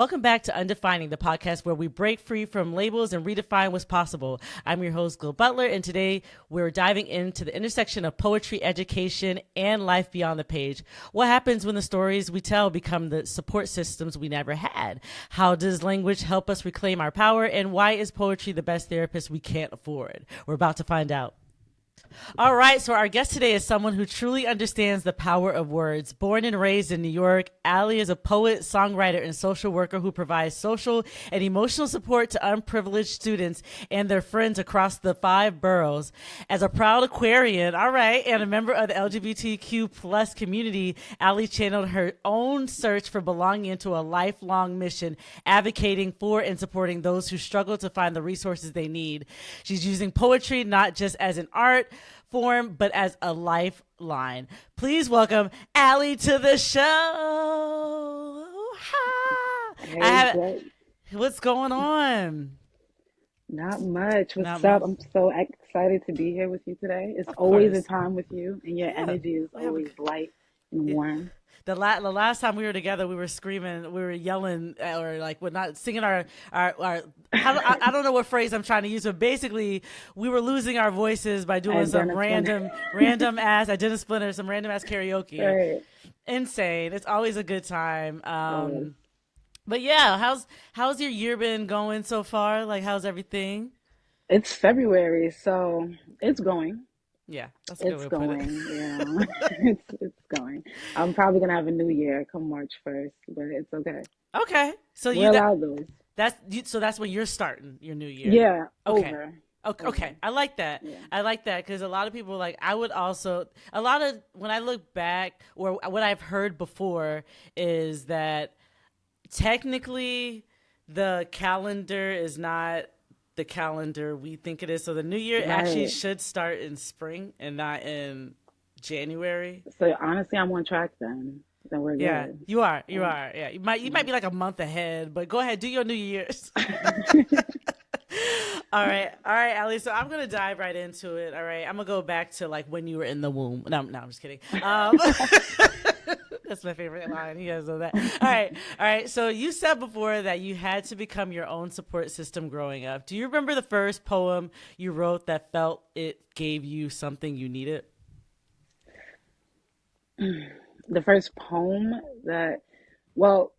Welcome back to Undefining, the podcast where we break free from labels and redefine what's possible. I'm your host, Gil Butler, and today we're diving into the intersection of poetry, education, and life beyond the page. What happens when the stories we tell become the support systems we never had? How does language help us reclaim our power? And why is poetry the best therapist we can't afford? We're about to find out. All right, so our guest today is someone who truly understands the power of words. Born and raised in New York, Allie is a poet, songwriter, and social worker who provides social and emotional support to unprivileged students and their friends across the 5 boroughs. As a proud Aquarian, all right, and a member of the LGBTQ plus community, Allie channeled her own search for belonging into a lifelong mission, advocating for and supporting those who struggle to find the resources they need. She's using poetry not just as an art form, but as a lifeline. Please welcome Allie to the show. Hi. Hey, What's going on? not much. Not What's much. up? I'm so excited to be here with you today. It's Of always a course. time with you, and your Yeah. energy is Yeah, always light and warm. the last time we were together, we were screaming, we were yelling, or like we're not singing our I don't know what phrase I'm trying to use, but basically we were losing our voices by doing As some Dennis Winter. random ass. I didn't splinter some random ass karaoke. Right. Insane. It's always a good time. Always. But yeah, how's your year been going so far? Like, how's everything? It's February, so it's going. Yeah, that's a good way It's to put it. going. Yeah. It's going. I'm probably gonna have a new year come March 1st, but it's okay. Okay, so We're allowed those. that's when you're starting your new year. Yeah, Okay. over. Okay, Over. okay. I like that. Yeah. I like that because a lot of people like I would also a lot of when I look back or what I've heard before is that technically the calendar is not the calendar we think it is. So the new year actually Right. should start in spring and not in January. So honestly, I'm on track then. Then we're Yeah, good. you are. You Yeah. are. Yeah, you might be like a month ahead, but go ahead, do your New Year's. All right, Allie. So I'm gonna dive right into it. All right, I'm gonna go back to like when you were in the womb. No, no, I'm just kidding. That's my favorite line. You guys know that. All right. So you said before that you had to become your own support system growing up. Do you remember the first poem you wrote that felt it gave you something you needed? The first poem that, well,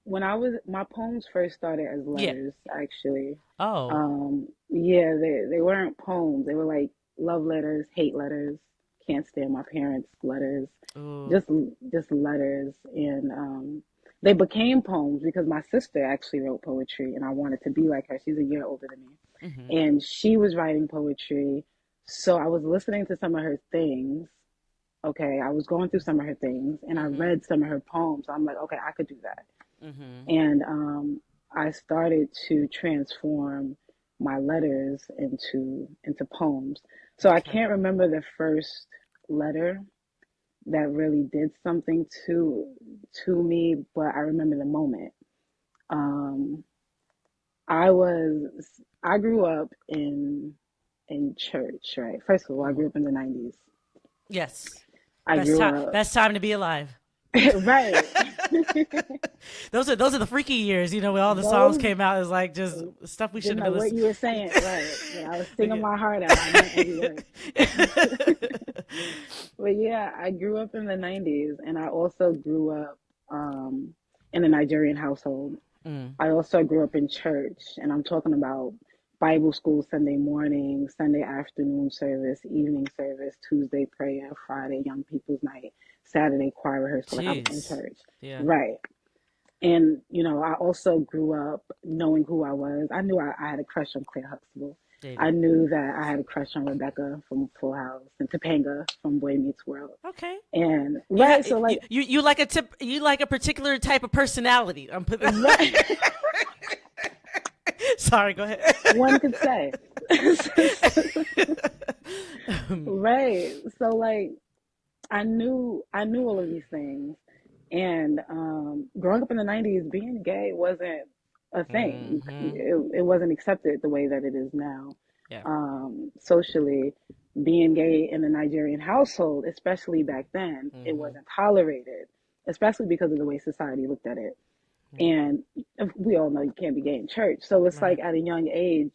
when my poems first started as Yeah. letters, actually. Oh. Yeah, they weren't poems. They were like love letters, hate letters, can't stand my parents' letters, Ooh. just just letters, and they became poems because my sister actually wrote poetry, and I wanted to be like her. She's a year older than Mm-hmm. me, and she was writing poetry, so I was listening to some of her things. Okay, I was going through some of her things, and I Mm-hmm. read some of her poems. I'm like, okay, I could do that. Mm-hmm. And I started to transform my letters into poems. So I Okay. can't remember the first letter that really did something to me, but I remember the moment. Um, I was I grew up in church, right? First of all, I Mm-hmm. grew up in the 90s. Yes. I Best grew time. up Best time to be alive. right. Those are the freaky years. You know, when all the songs Those came out, is like just stuff we didn't shouldn't know have been what listening. you were saying, right? Yeah, I was singing Yeah. my heart out. I meant every word. But yeah, I grew up in the 90s, and I also grew up um, in a Nigerian household. Mm. I also grew up in church, and I'm talking about Bible school Sunday morning, Sunday afternoon service, evening service, Tuesday prayer, Friday young people's night, Saturday choir rehearsal. Like I was in Jeez. church. Yeah. Right. And, I also grew up knowing who I was. I knew I had a crush on Claire Huxtable. I Dated. knew that I had a crush on Rebecca from Full House and Topanga from Boy Meets World. Okay. And You right, ha- so like, you like a tip. You like a particular type of personality. I'm put. right, Sorry. Go ahead. one could say. Right. So like I knew all of these things. And growing up in the 90s, being gay wasn't a thing. Mm-hmm. It wasn't accepted the way that it is now. Yeah. Socially, being gay in a Nigerian household, especially back then, it Mm-hmm. wasn't tolerated, especially because of the way society looked at it. And we all know you can't be gay in church. So it's like Right. at a young age,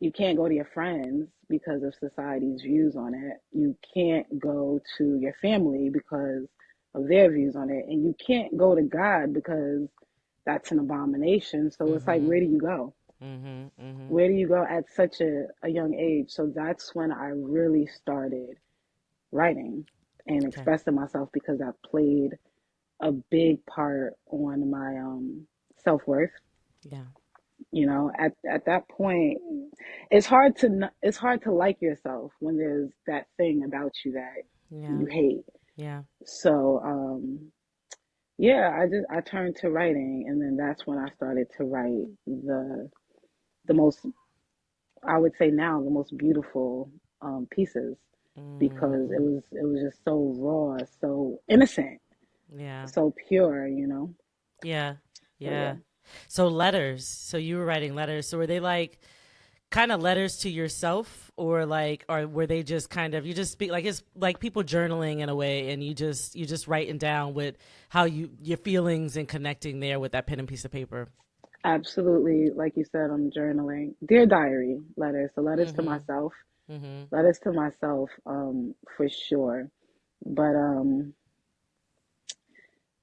you can't go to your friends because of society's views on it. You can't go to your family because of their views on it. And you can't go to God because that's an abomination. So it's like, Mm-hmm. where do you go? Mm-hmm. Mm-hmm. Where do you go at such a young age? So that's when I really started writing and Okay. expressing myself because that played a big part on my self-worth. Yeah. At that point, it's hard to like yourself when there's that thing about you that Yeah. you hate. Yeah. So yeah, I turned to writing, and then that's when I started to write the most, I would say now, the most beautiful pieces, because it Mm. was it was just so raw, so innocent, Yeah. so pure. Yeah. So yeah. Yeah. So letters. So you were writing letters. So were they like kind of letters to yourself, or like, or were they just kind of, you just speak like, it's like people journaling in a way, and you just writing down with how your feelings and connecting there with that pen and piece of paper. Absolutely, like you said, I'm journaling. Dear diary letters, so letters to Mm-hmm. myself, Mm-hmm. for sure. But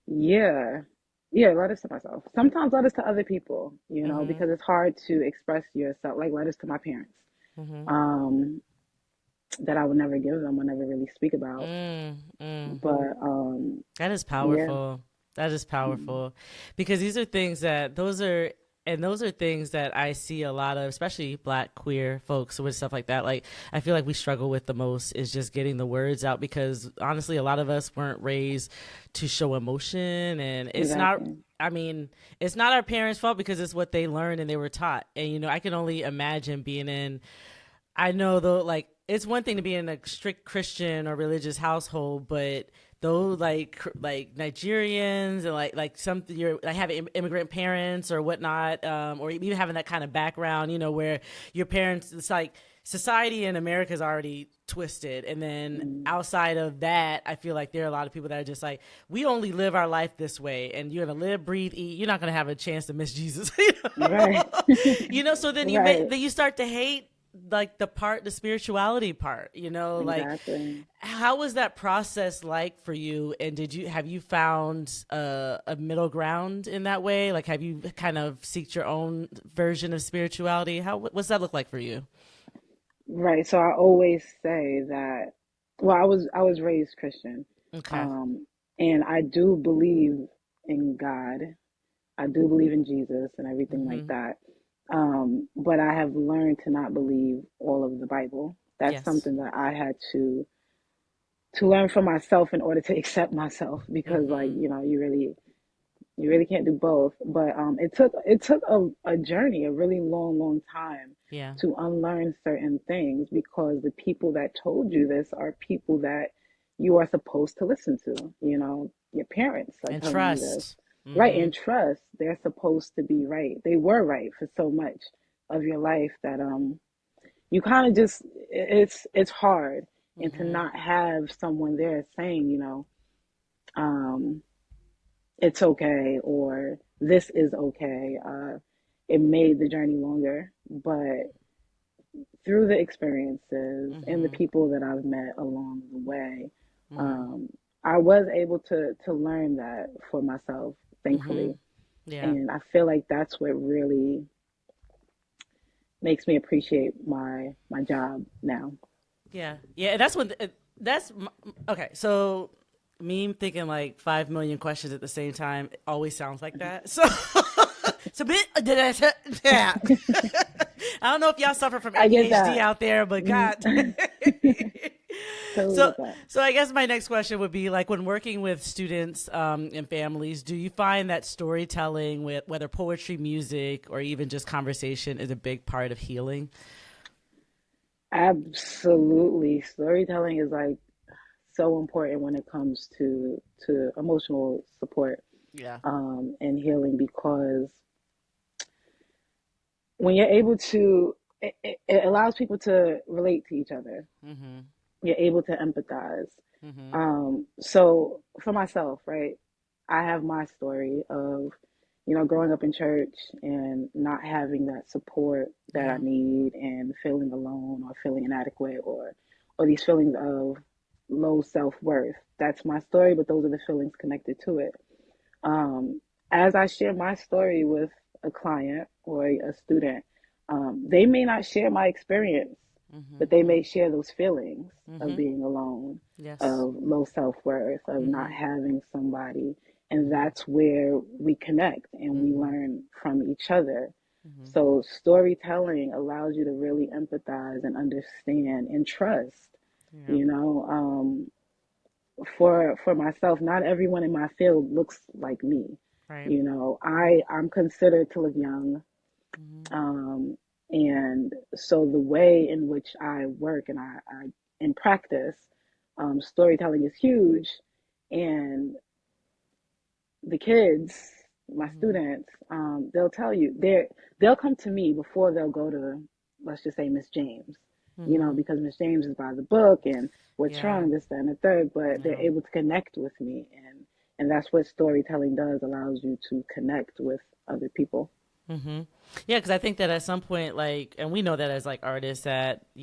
yeah, yeah, letters to myself. Sometimes letters to other people, Mm-hmm. because it's hard to express yourself. Like letters to my parents, Mm-hmm. um, that I would never give them, or never really speak about. Mm-hmm. But That is yeah, powerful. That is powerful, because these are things that those are things that I see a lot of, especially Black queer folks with stuff like that. Like, I feel like we struggle with the most is just getting the words out, because honestly, a lot of us weren't raised to show emotion, and it's not. exactly. I mean, it's not our parents' fault, because it's what they learned and they were taught. And I can only imagine being in, I know though, like, it's one thing to be in a strict Christian or religious household, but those like Nigerians, and like some, you're like having immigrant parents or whatnot, or even having that kind of background, where your parents, it's like society in America is already twisted, and then Mm, outside of that, I feel like there are a lot of people that are just like, we only live our life this way, and you're gonna live, breathe, eat. You're not gonna have a chance to miss Jesus, right, So then right, then you start to hate like the spirituality part, like, exactly. how was that process like for you, and have you found a middle ground in that way? Like, have you kind of seeked your own version of spirituality? What's that look like for you? Right. So I always say that, well, I was raised Christian. Okay. Um, and I do believe in God. I do believe in Jesus and everything like Mm-hmm. that. But I have learned to not believe all of the Bible. That's Yes. something that I had to learn for myself in order to accept myself, because like, Mm-hmm. you really can't do both. But it took a journey, a really long time, Yeah. to unlearn certain things, because the people that told you this are people that you are supposed to listen to. Your parents are And telling you this, trust. right? Mm-hmm. And trust. They're supposed to be right. They were right for so much of your life that you kind of just, it's hard, and to Mm-hmm. not have someone there saying, um it's okay, or this is okay. It made the journey longer, but through the experiences and the Mm-hmm. people that I've met along the way, Mm-hmm. um, I was able to learn that for myself, Mm-hmm. thankfully. Yeah. And I feel like that's what really makes me appreciate my job now. Yeah, yeah, that's what. Okay. So, me thinking like 5 million questions at the same time always sounds like that. So, it's a bit. Yeah. I don't know if y'all suffer from I get ADHD that. out there, but Mhm. God. Totally so, get that. so I guess my next question would be like, when working with students and families, do you find that storytelling, with whether poetry, music, or even just conversation, is a big part of healing? Absolutely. Storytelling is like so important when it comes to emotional support, Yeah. and healing, because when you're able to, it allows people to relate to each other. Mm-hmm. You're able to empathize. Mm-hmm. So for myself, right, I have my story of growing up in church and not having that support that I Yeah. need and feeling alone or feeling inadequate or these feelings of low self-worth. That's my story, but those are the feelings connected to it. Um, as I share my story with a client or a student, they may not share my experience, but they Mm-hmm. may share those feelings of Mm-hmm. being alone, Yes. of low self worth, of not Mm-hmm. having somebody. And Mm-hmm. that's where we connect and we Mm-hmm. learn from each other. Mm-hmm. So, storytelling allows you to really empathize and understand and trust. Yeah. You know, for myself, not everyone in my field looks like me. Right. I'm considered to look young, Mm-hmm. um, and so the way in which I work and I in practice, storytelling is huge, and the kids, my Mm-hmm. students, they'll tell you they'll come to me before they'll go to, let's just say, Miss James, Mm-hmm. because Miss James is by the book and what's Yeah. wrong, this, that, and the third, but they're No. able to connect with me, and that's what storytelling does, allows you to connect with other people. Mm-hmm. Yeah, because I think that at some point, like, and we know that as like artists, that we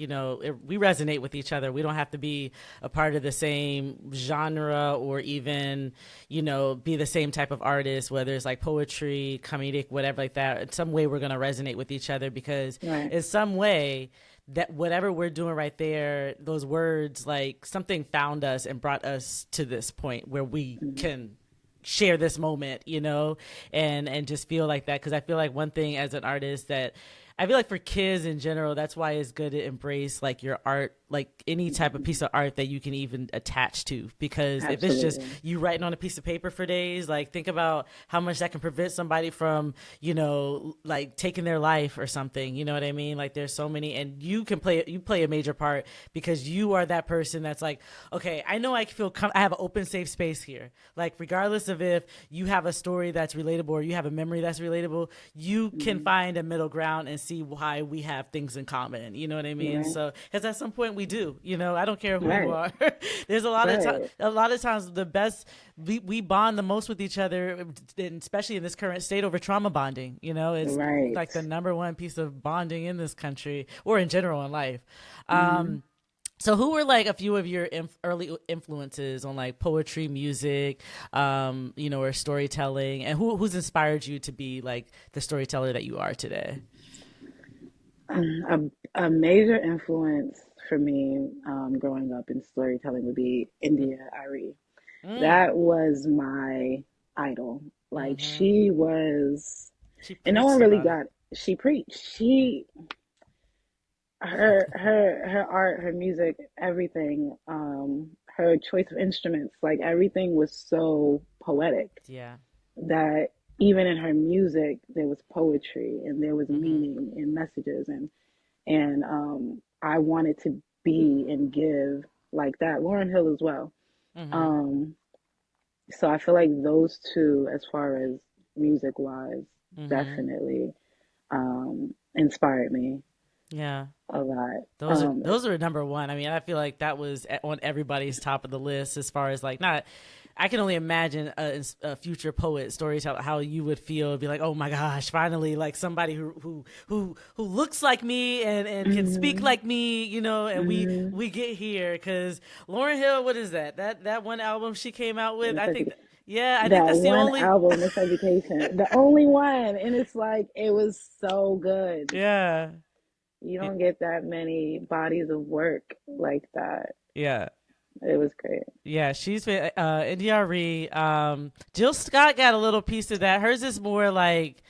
resonate with each other. We don't have to be a part of the same genre or even be the same type of artist. Whether it's like poetry, comedic, whatever like that. In some way, we're gonna resonate with each other because Right. in some way that whatever we're doing right there, those words, like something found us and brought us to this point where we Mhm. can share this moment, and just feel like that. Because I feel like one thing as an artist that I feel like for kids in general, that's why it's good to embrace like your art, like any type of piece of art that you can even attach to. Because if it's just Absolutely. you writing on a piece of paper for days, like think about how much that can prevent somebody from, like taking their life or something. You know what I mean? Like there's so many, and you play a major part because you are that person that's like, okay, I know I feel I have an open, safe space here. Like regardless of if you have a story that's relatable or you have a memory that's relatable, you can Hmm. find a middle ground and see why we have things in common. You know what I mean? Right. So, because at some point we do. I don't care who you Right. are. There's Right. a lot of times the best we bond the most with each other, and especially in this current state over trauma bonding. It's Right. like the number one piece of bonding in this country or in general in life. Hmm. So who were like a few of your early influences on like poetry, music, or storytelling, and who's inspired you to be like the storyteller that you are today? A major influence for me, growing up in storytelling, would be India Ari. Mm. That was my idol. Like, Mm-hmm. she was, She and no one preached really about it. got. She preached. Her art, her music, everything. Her choice of instruments, like everything was so poetic Yeah. that even in her music there was poetry and there was Mm-hmm. meaning and messages, and I wanted to be and give like that. Lauren Hill as well. Mm-hmm. Um, so I feel like those two, as far as music wise, Mm-hmm. definitely inspired me Yeah. a lot. Those are number one. I mean, I feel like that was on everybody's top of the list as far as like not. I can only imagine a future poet storyteller how you would feel. Be like, oh my gosh, finally, like somebody who looks like me and can speak Hmm. like me, and Hmm. we get here because Lauren Hill. What is that? That one album she came out with. I think. Yeah, I think That that's the one only. album, Miseducation, the only one, and it's like it was so good. Yeah. You Y- don't get that many bodies of work like that. Yeah. It was great. Yeah, she's been NDRE. Jill Scott got a little piece of that. Hers is more like,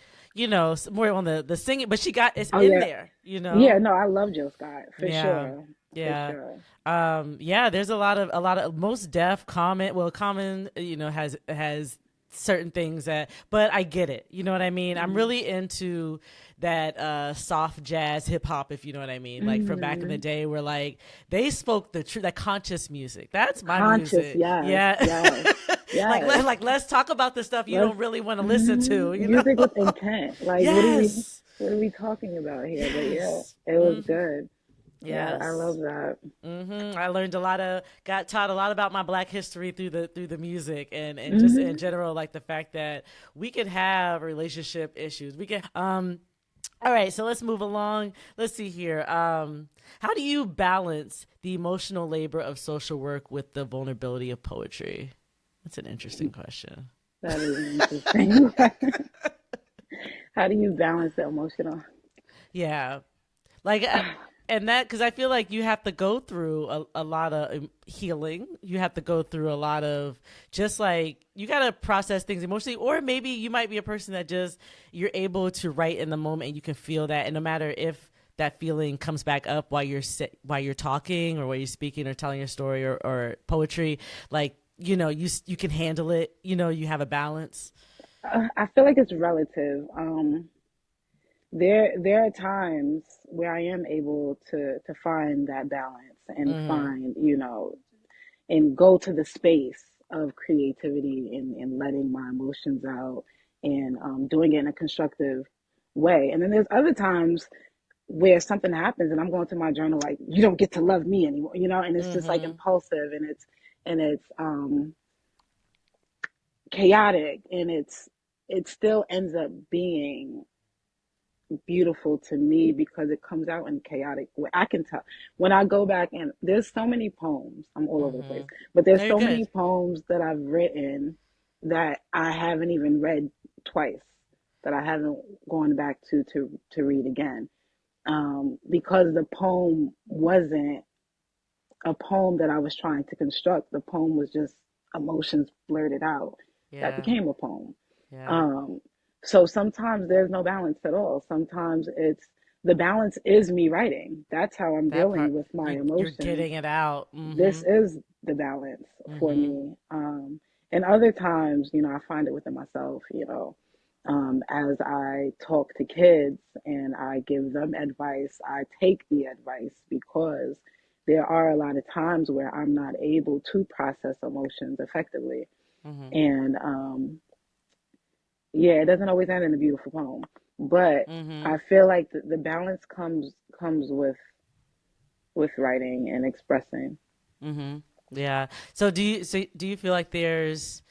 more on the singing, but she got it's Oh in yeah, there, yeah. No, I love Jill Scott for Yeah, sure, for yeah. sure. Yeah, there's a lot of most deaf comment. Well, common, has certain things but I get it. You know what I mean? I'm Hmm. really into that soft jazz hip hop, if you know what I mean. Like from back in the Hmm. day where like they spoke the truth, that conscious music. That's my Conscious, music. yes, Yeah. yes, like yes. let's talk about the stuff you Let's don't really want to listen to, music with intent. Like, Yes. what are we talking about here? But yeah, Yes. it was good. Yeah, I love Yes. that. I learned got taught a lot about my Black history through the music, and just in Hmm. general, like the fact that we could have relationship issues. We can. All right, so let's move along. Let's see here. How do you balance the emotional labor of social work with the vulnerability of poetry? That's an interesting question. That is interesting. How do you balance the emotional? Yeah. Like, and that, because I feel like you have to go through a lot of healing. You have to go through a lot of just like, you got to process things emotionally. Or maybe you might be a person that just, you're able to write in the moment and you can feel that. And no matter if that feeling comes back up while you're talking or while you're speaking or telling your story or poetry, like, you can handle it, you have a balance. I feel like it's relative. There are times where I am able to find that balance and Mm-hmm. find, and go to the space of creativity and letting my emotions out and doing it in a constructive way. And then there's other times where something happens and I'm going to my journal like, you don't get to love me anymore, and it's just like Mm-hmm. impulsive and it's chaotic and it still ends up being beautiful to me because it comes out in chaotic way. I can tell when I go back, and there's so many poems. I'm all over the Mm-hmm. place, but there's No, you're so many good. poems that I've written that I haven't even read twice, that I haven't gone back to read again, because the poem wasn't a poem that I was trying to construct. The poem was just emotions blurted out that Yeah. became a poem. Yeah. Um, so sometimes there's no balance at all. Sometimes it's the balance is me writing. That's how I'm That part, dealing with my you're emotions. getting it out. This Mm-hmm. is the balance for Mm-hmm. me. And other times, I find it within myself, as I talk to kids and I give them advice, I take the advice because there are a lot of times where I'm not able to process emotions effectively. Mm-hmm. And yeah, it doesn't always end in a beautiful poem, but Mm-hmm. I feel like the balance comes with writing and expressing. Mm-hmm. Yeah. So do you feel like there's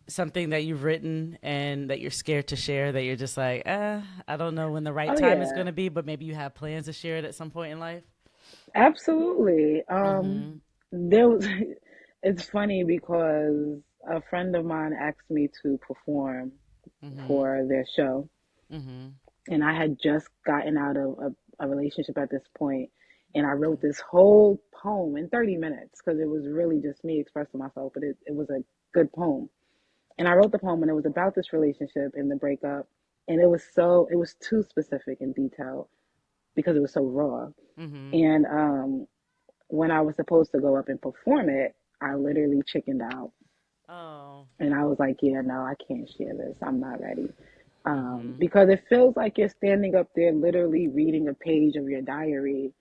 something that you've written and that you're scared to share, that you're just like, I don't know when the right Oh time is yeah, going to be, but maybe you have plans to share it at some point in life? absolutely. Mm-hmm. There was. It's funny because a friend of mine asked me to perform Mm-hmm. for their show, Mm-hmm. and I had just gotten out of a relationship at this point, and I wrote Okay. this whole poem in 30 minutes because it was really just me expressing myself, but it was a good poem. And I wrote the poem, and it was about this relationship and the breakup, and it was too specific and detailed because it was so raw. Mm-hmm. And when I was supposed to go up and perform it, I literally chickened out. Oh. And I was like, yeah, no, I can't share this. I'm not ready. Mm-hmm. Because it feels like you're standing up there literally reading a page of your diary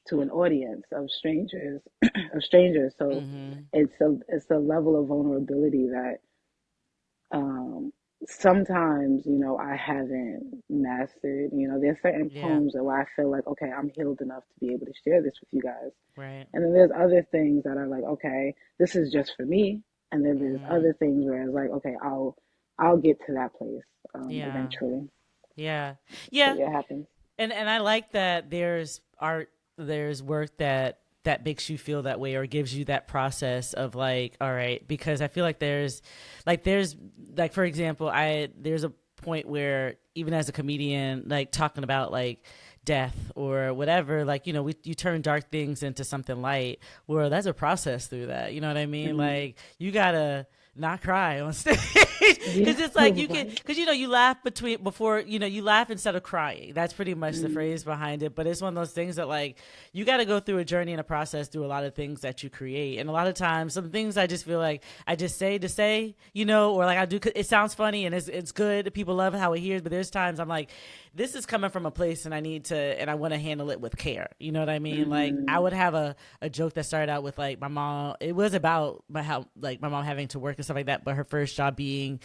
to an audience of strangers, of strangers. So Mm-hmm. it's a level of vulnerability that um, sometimes, I haven't mastered. There's certain Yeah. poems where I feel like, okay, I'm healed enough to be able to share this with you guys. Right. And then there's other things that are like, okay, this is just for me. And then there's Mm-hmm. other things where it's like, okay, I'll get to that place Yeah. eventually. Yeah. So Yeah. yeah, it happens. And I like that there's art, there's work that makes you feel that way or gives you that process of like, all right, because I feel like there's like, for example, I there's a point where even as a comedian, like talking about like death or whatever, like, you turn dark things into something light. Well, that's a process through that, you know what I mean? Hmm. Like, you gotta not cry on stage Yeah, because it's like you can, right. because you laugh before, you laugh instead of crying. That's pretty much the Hmm. phrase behind it. But it's one of those things that like you got to go through a journey and a process through a lot of things that you create. And a lot of times some things I just feel like I just say to say, or like I do, it sounds funny and it's good, people love how it hears, but there's times I'm like, this is coming from a place and I want to handle it with care. You know what I mean? Like I Hmm. would have a joke that started out with like my mom. It was about my mom having to work and stuff like that, but her first job being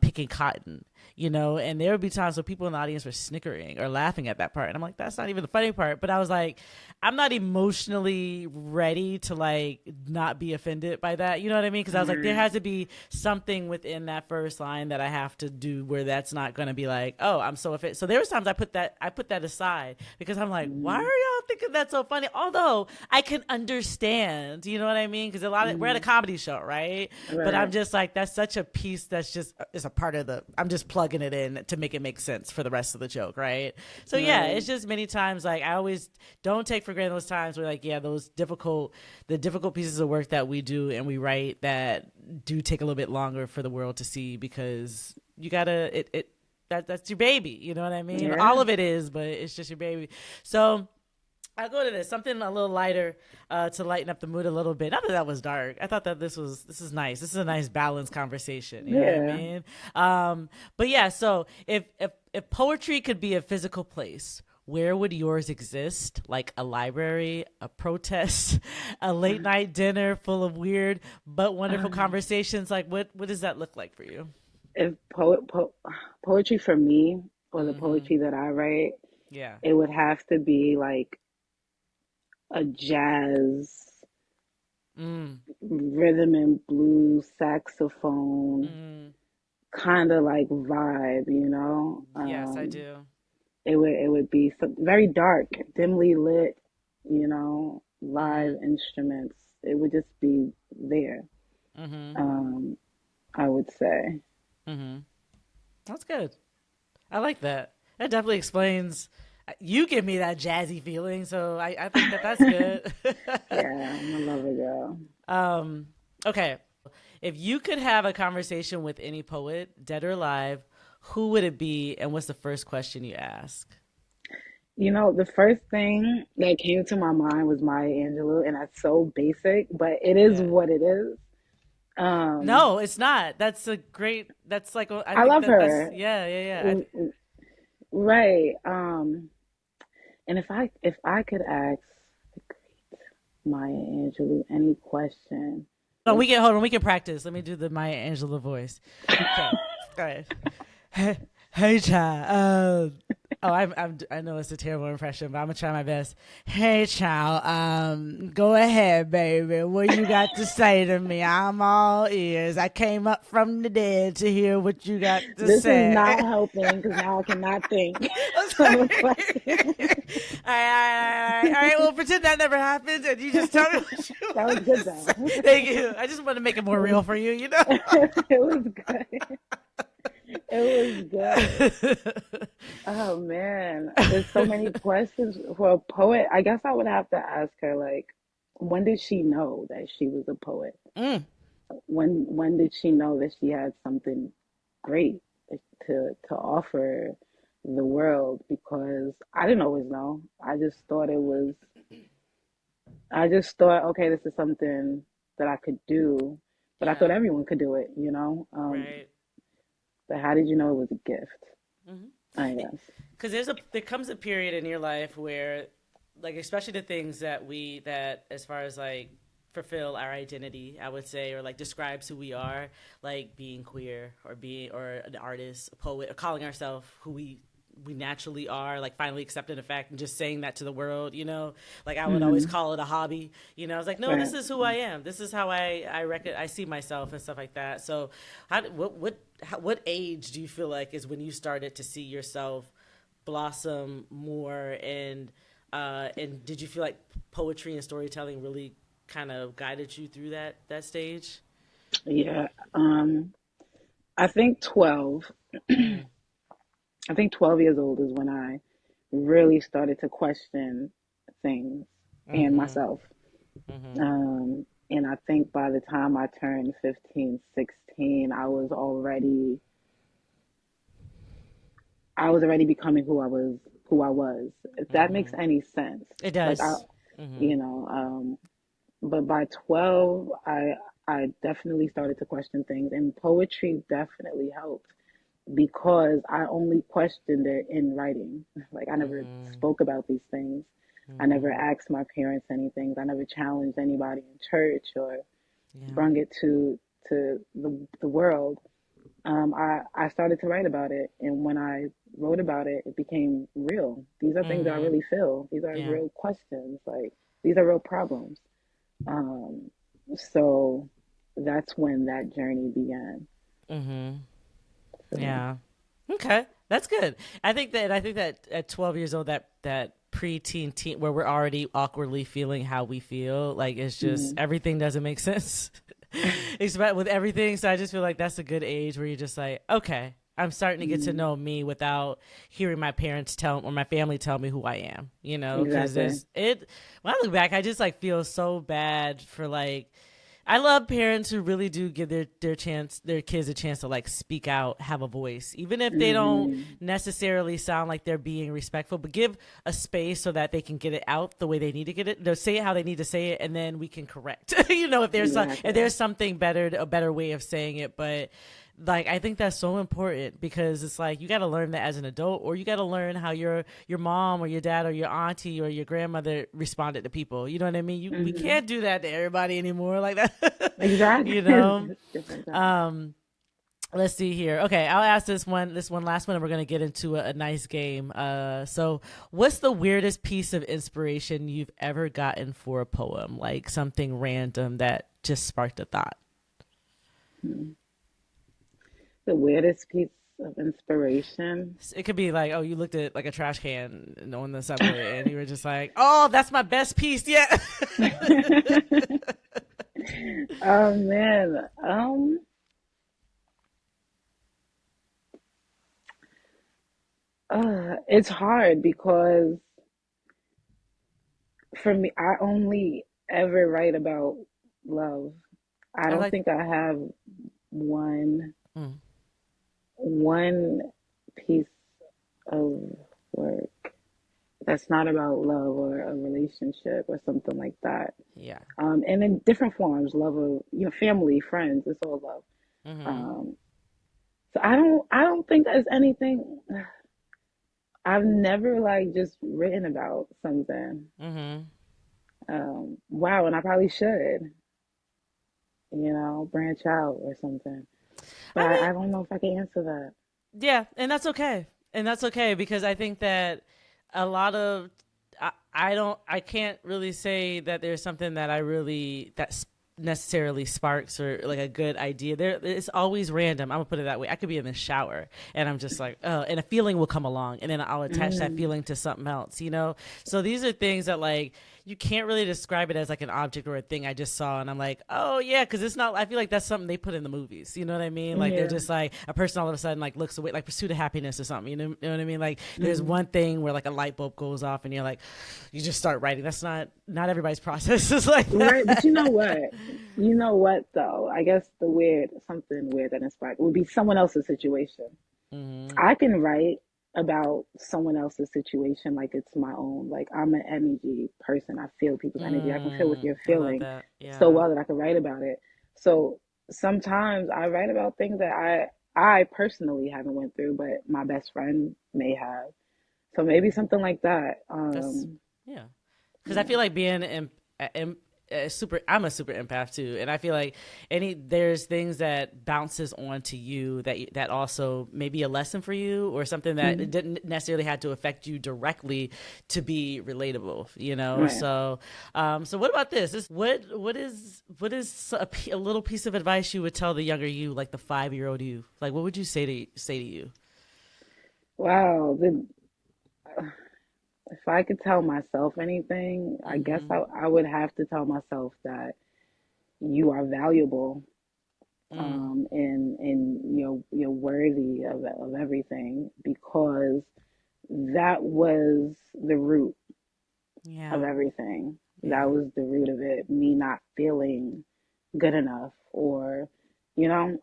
picking cotton. and there would be times where people in the audience were snickering or laughing at that part. And I'm like, that's not even the funny part. But I was like, I'm not emotionally ready to like not be offended by that. You know what I mean? Because I was like, there has to be something within that first line that I have to do where that's not going to be like, oh, I'm so offended. So there was times I put that aside because I'm like, why are y'all thinking that's so funny? Although I can understand, you know what I mean? Because we're at a comedy show, right? But I'm Right. just like, that's such a piece that's just is a part of I'm just plugging it in to make it make sense for the rest of the joke, right? So yeah, Right. it's just many times like I always don't take for granted those times where like, yeah, the difficult pieces of work that we do and we write that do take a little bit longer for the world to see because you gotta that's your baby, you know what I mean? All Yeah. of it is, but it's just your baby. So I'll go to this something a little lighter to lighten up the mood a little bit. Not that that was dark. I thought that this is nice. This is a nice balanced conversation. You know what I Yeah. mean? But yeah. So if poetry could be a physical place, where would yours exist? Like a library, a protest, a late night dinner full of weird but wonderful Um, conversations. Like what does that look like for you? if poetry for me, or the Mm-hmm. poetry that I write, Yeah. it would have to be like a jazz, Mm. rhythm and blues, saxophone Mm. kind of like vibe, you know. Yes, I do. It would be very dark, dimly lit, live Mm-hmm. instruments. It would just be there. Mm-hmm. Um, I would say. Mm-hmm. That's good. I like that. That definitely explains. You give me that jazzy feeling, so I think that that's good. Yeah, I'm a lover girl. um, okay. If you could have a conversation with any poet, dead or alive, who would it be, and what's the first question you ask? The first thing that came to my mind was Maya Angelou, and that's so basic, but it is Yeah. what it is. Um, No, it's not. That's a great. That's like I I think love that's her. yeah. Right. And if I could ask Maya Angelou any question, No, let's we can hold on. We can practice. Let me do the Maya Angelou voice. Okay. All right. Hey, child. I know it's a terrible impression, but I'm gonna try my best. Hey, child. Go ahead, baby. What you got to say to me? I'm all ears. I came up from the dead to hear what you got to This is say. not helping because now I cannot think I'm of sorry. a all question. right. All right. Well, pretend that never happened, and you just tell me what you That was want to good say. though. Thank you. I just want to make it more real for you. You know. It was good. It was good. Oh man, there's so many questions for a poet. I guess I would have to ask her like, when did she know that she was a poet? Mm, When did she know that she had something great to offer the world? Because I didn't always know. I just thought, okay, this is something that I could do, but I thought yeah. everyone could do it, you know? Right. But how did you know it was a gift? Mm-hmm. I guess. Because there comes a period in your life where, like, especially the things that as far as like fulfill our identity, I would say, or like describes who we are, like being queer or being or an artist, a poet, or calling ourselves who we naturally are, like finally accepting the fact and just saying that to the world, like I would always Hmm. call it a hobby, I was like, no, this Right. is who I am, this is how I see myself and stuff like that. So what age do you feel like is when you started to see yourself blossom more, and did you feel like poetry and storytelling really kind of guided you through that stage? Yeah. I think 12. Mm, I think 12 years old is when I really started to question things and mm-hmm, myself. mm-hmm. And I think by the time I turned 15, 16, I was already becoming who I was. If that makes Mm-hmm. any sense. It Like does. Mm-hmm. you know, but by 12, I definitely started to question things, and poetry definitely helped because I only questioned it in writing. Like I never Mm-hmm. spoke about these things. I never Mm-hmm. asked my parents anything. I never challenged anybody in church or Yeah. brung it to the world. I started to write about it, and when I wrote about it, it became real. These are things that I Mm-hmm. really feel. These are Yeah. real questions. Like these are real problems. Um, so that's when that journey began Mm-hmm. for me. Yeah. Okay, that's good. I think that at 12 years old, that preteen teen where we're already awkwardly feeling how we feel, like it's just Hmm. everything doesn't make sense. Expect with everything. So I just feel like that's a good age where you're just like, okay, I'm starting to get to Hmm. know me without hearing my parents tell or my family tell me who I am. You know, because Exactly. there's it. When I look back, I just like feel so bad for like I love parents who really do give their kids a chance to like speak out, have a voice, even if they don't Hmm. necessarily sound like they're being respectful, but give a space so that they can get it out the way they need to get it. They'll say it how they need to say it, and then we can correct. You know, if Exactly. there's something better, a better way of saying it, but like I think that's so important because it's like you got to learn that as an adult, or you got to learn how your mom or your dad or your auntie or your grandmother responded to people. You know what I mean? We Hmm. can't do that to everybody anymore like that. Exactly. You know. It's different times. Um, let's see here. Okay, I'll ask this one last one, and we're gonna get into a nice game. So what's the weirdest piece of inspiration you've ever gotten for a poem? Like something random that just sparked a thought. Hmm. The weirdest piece of inspiration. It could be like, oh, you looked at like a trash can on the subway, and you were just like, oh, that's my best piece yet. Oh man. It's hard because for me, I only ever write about love. I I don't like. think I have one Mm, one piece of work that's not about love or a relationship or something like that. yeah. And in different forms, love of family, friends, it's all love. Mm-hmm. Um, so I don't think there's anything. I've never like just written about something. Mm-hmm. Wow, and I probably should, branch out or something. But I I mean, don't know if I can answer that. yeah, and that's okay. And that's okay because I think that a lot of I can't really say that there's something that I really necessarily sparks or like a good idea. There it's always random. I'm gonna put it that way. I could be in the shower and I'm just like, oh, and a feeling will come along and then I'll attach that Mm, feeling to something else, you know? So these are things that like you can't really describe it as like an object or a thing I just saw and I'm like, oh yeah, because it's not. I feel like that's something they put in the movies. You know what I mean? Like they're yeah. just like a person all of a sudden like looks away, like Pursuit of Happiness or something. You know what I mean? Like there's Hmm. one thing where like a light bulb goes off and you're like, you just start writing. That's not everybody's process is like Right, but you know that. what? You know what though? I guess something weird that inspired would be someone else's situation. Mm-hmm. I can write about someone else's situation like it's my own. Like I'm an energy person. I feel people's energy. I can feel what you're I love feeling that. so Yeah. well that I can write about it. So sometimes I write about things that I personally haven't went through, but my best friend may have. So maybe something like that. That's yeah. Because I Yeah. feel like being super. I'm a super empath too, and I feel like there's things that bounces onto you that also maybe a lesson for you or something that it Mhm. didn't necessarily have to affect you directly to be relatable. You know. Right. So what about this? What is a little piece of advice you would tell the younger you, like the 5-year-old you? Like, what would you say to you? Wow. If I could tell myself anything, I guess Mm-hmm. I would have to tell myself that you are valuable, Mm. and you're worthy of everything because that was the root of Yeah. everything. That Yeah. was the root of it. Me not feeling good enough, or you know.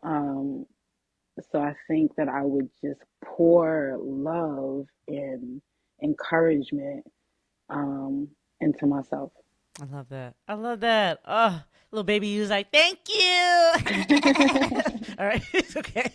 So I think that I would just pour love and encouragement, um, into myself. I love that. I love that. Oh, little baby you was like, thank you. All right. It's okay.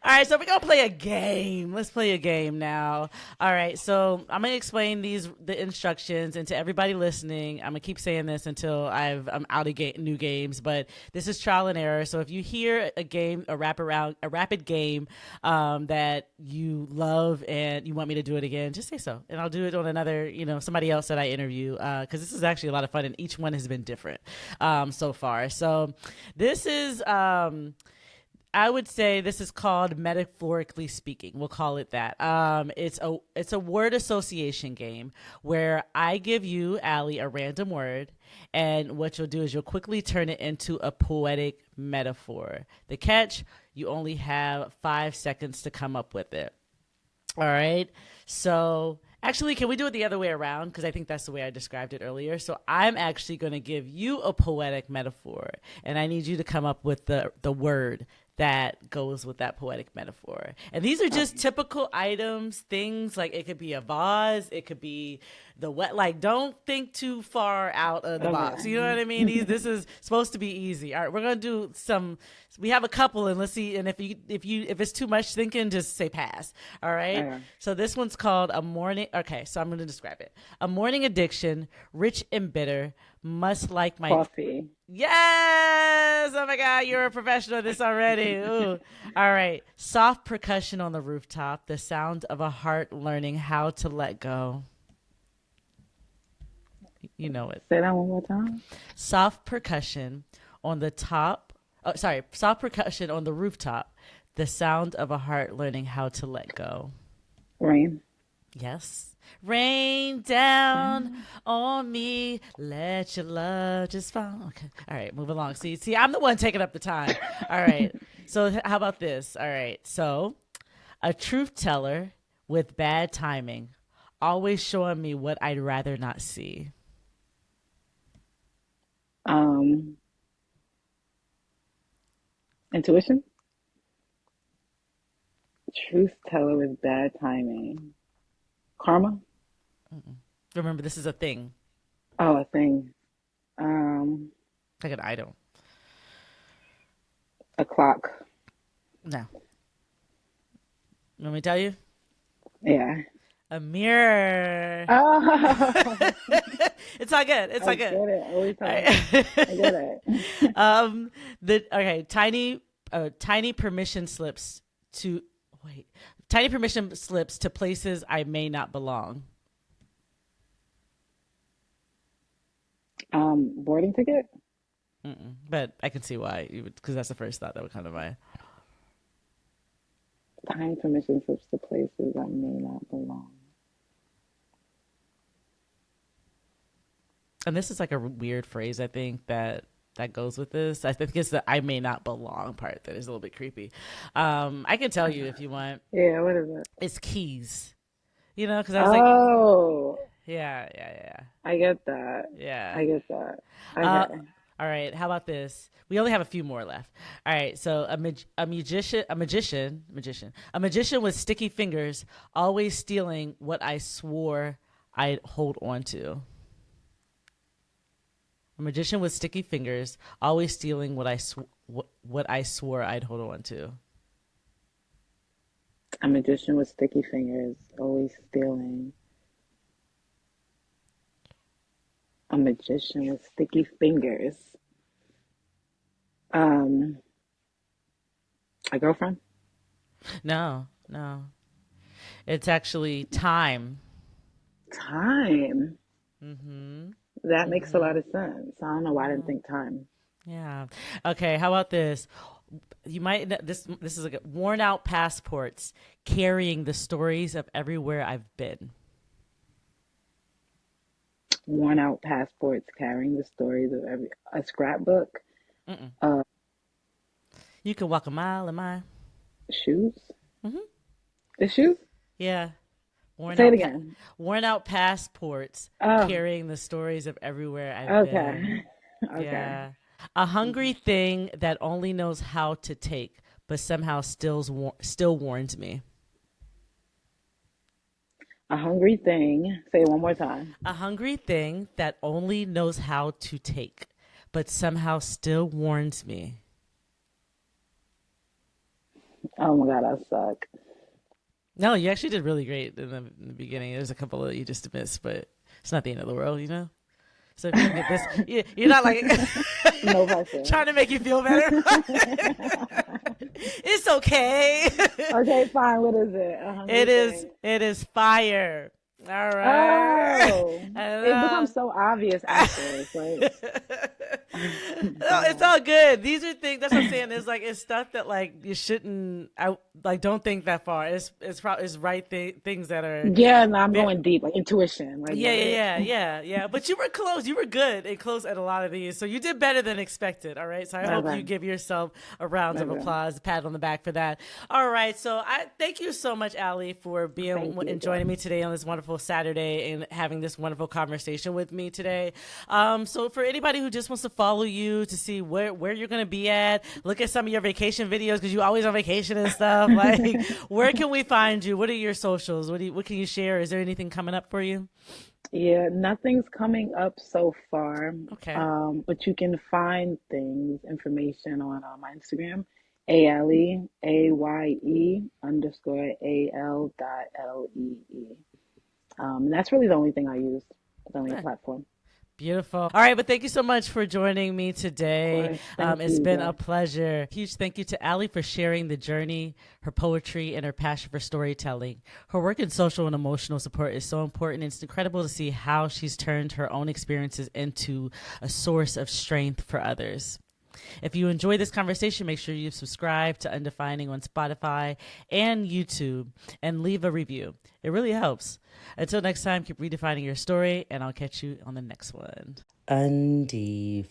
All right. So we're going to play a game. Let's play a game now. All right. So I'm going to explain the instructions, and to everybody listening, I'm going to keep saying this until I'm out of new games, but this is trial and error. So if you hear a game, a rapid game, that you love and you want me to do it again, just say so. And I'll do it on another, somebody else that I interview. Cause this is actually a lot of fun and each one has been different, so far. So this is, I would say this is called metaphorically speaking. We'll call it that. It's a word association game where I give you, Allie, a random word, and what you'll do is you'll quickly turn it into a poetic metaphor. The catch: you only have 5 seconds to come up with it. All right. So actually, can we do it the other way around? Because I think that's the way I described it earlier. So I'm actually going to give you a poetic metaphor, and I need you to come up with the word that goes with that poetic metaphor. And these are just typical items, things like it could be a vase, it could be the wet. Like, don't think too far out of the box. You know what I mean? This is supposed to be easy. All right, we're gonna do some. We have a couple, and let's see. And if it's too much thinking, just say pass. All right. So this one's called a morning. Okay, so I'm gonna describe it. A morning addiction, rich and bitter, must like my Coffee. Yes! Oh my God, you're a professional at this already. Ooh. All right. Soft percussion on the rooftop, the sound of a heart learning how to let go. You know it. Say that one more time. Soft percussion on the top. Oh, sorry. Soft percussion on the rooftop, the sound of a heart learning how to let go. Rain. Yes. Rain down on me, let your love just fall. Okay. All right, move along. See, I'm the one taking up the time. All right. So how about this? All right. So a truth teller with bad timing, always showing me what I'd rather not see. Intuition. Truth teller with bad timing. Karma. Remember, this is a thing, Oh, a thing. Um, like an item. a clock. No. You want me to tell you? Yeah. A mirror. Oh, It's all good. It's I all get good. it. Every All time. I right. get it. Tiny permission slips to wait. Tiny permission slips to places I may not belong. Boarding ticket. But I can see why, because that's the first thought that would come to mind. Tiny permission slips to places I may not belong. And this is like a weird phrase, I think, that goes with this. I think it's the I may not belong part that is a little bit creepy. I can tell you if you want. Yeah, what is it? It's keys. Because I was like, Oh, yeah. I get that. Yeah. I get that. Uh, Okay. all right. How about this? We only have a few more left. All right. So a magician with sticky fingers, always stealing what I swore I'd hold on to. A magician with sticky fingers, always stealing what I swore I'd hold on to. A magician with sticky fingers, always stealing. A magician with sticky fingers. Um, a girlfriend? No, no. It's actually time. Time. Mm-hmm. That makes a Mm-hmm. lot of sense. I don't know why I didn't Yeah. think time. Yeah. Okay. How about this? You might this is like worn out passports carrying the stories of everywhere I've been. Worn out passports carrying the stories of every a scrapbook. Mm-mm. Uh, You can walk a mile in mine. shoes. Mm-hmm. The shoes. Yeah. Worn Say it out again. worn out passports Oh, carrying the stories of everywhere I've been. okay. Okay. Yeah. A hungry thing that only knows how to take, but somehow still warns me. A hungry thing. Say it one more time. A hungry thing that only knows how to take, but somehow still warns me. Oh my God, I suck. No, you actually did really great in the beginning. There's a couple that you just missed, but it's not the end of the world, you know? So if you can get this, you're not like No pressure. trying to make you feel better. It's okay. Okay, fine. What is it? A hungry thing. It is fire. All right. Oh, And, it becomes so obvious after. It's like, no, it's all good. These are things. That's what I'm saying. It's like it's stuff that like you shouldn't. I like don't think that far. It's right things that are. yeah, no, I'm going deep, like intuition. Like, Yeah. But you were close. You were good and close at a lot of these. So you did better than expected. All right. So I hope you okay, give yourself a round of okay. applause, a pat on the back for that. All right. So I thank you so much, Allie, for being Thank you, and joining me today on this wonderful Saturday and having this wonderful conversation with me today. So for anybody who just wants to follow you to see where you're going to be at, look at some of your vacation videos because you're always on vacation and stuff. Like, where can we find you? What are your socials? What can you share? Is there anything coming up for you? Yeah, nothing's coming up so far. Okay. But you can find information on my Instagram, ALE_AYE_AL.LEE. And that's really the only thing I use, the only platform. Beautiful. All right, but thank you so much for joining me today. Of course. Thank It's you, been Joy. a pleasure. Huge thank you to Allie for sharing the journey, her poetry, and her passion for storytelling. Her work in social and emotional support is so important. It's incredible to see how she's turned her own experiences into a source of strength for others. If you enjoyed this conversation, make sure you subscribe to Undefining on Spotify and YouTube and leave a review. It really helps. Until next time, keep redefining your story, and I'll catch you on the next one. Undefining.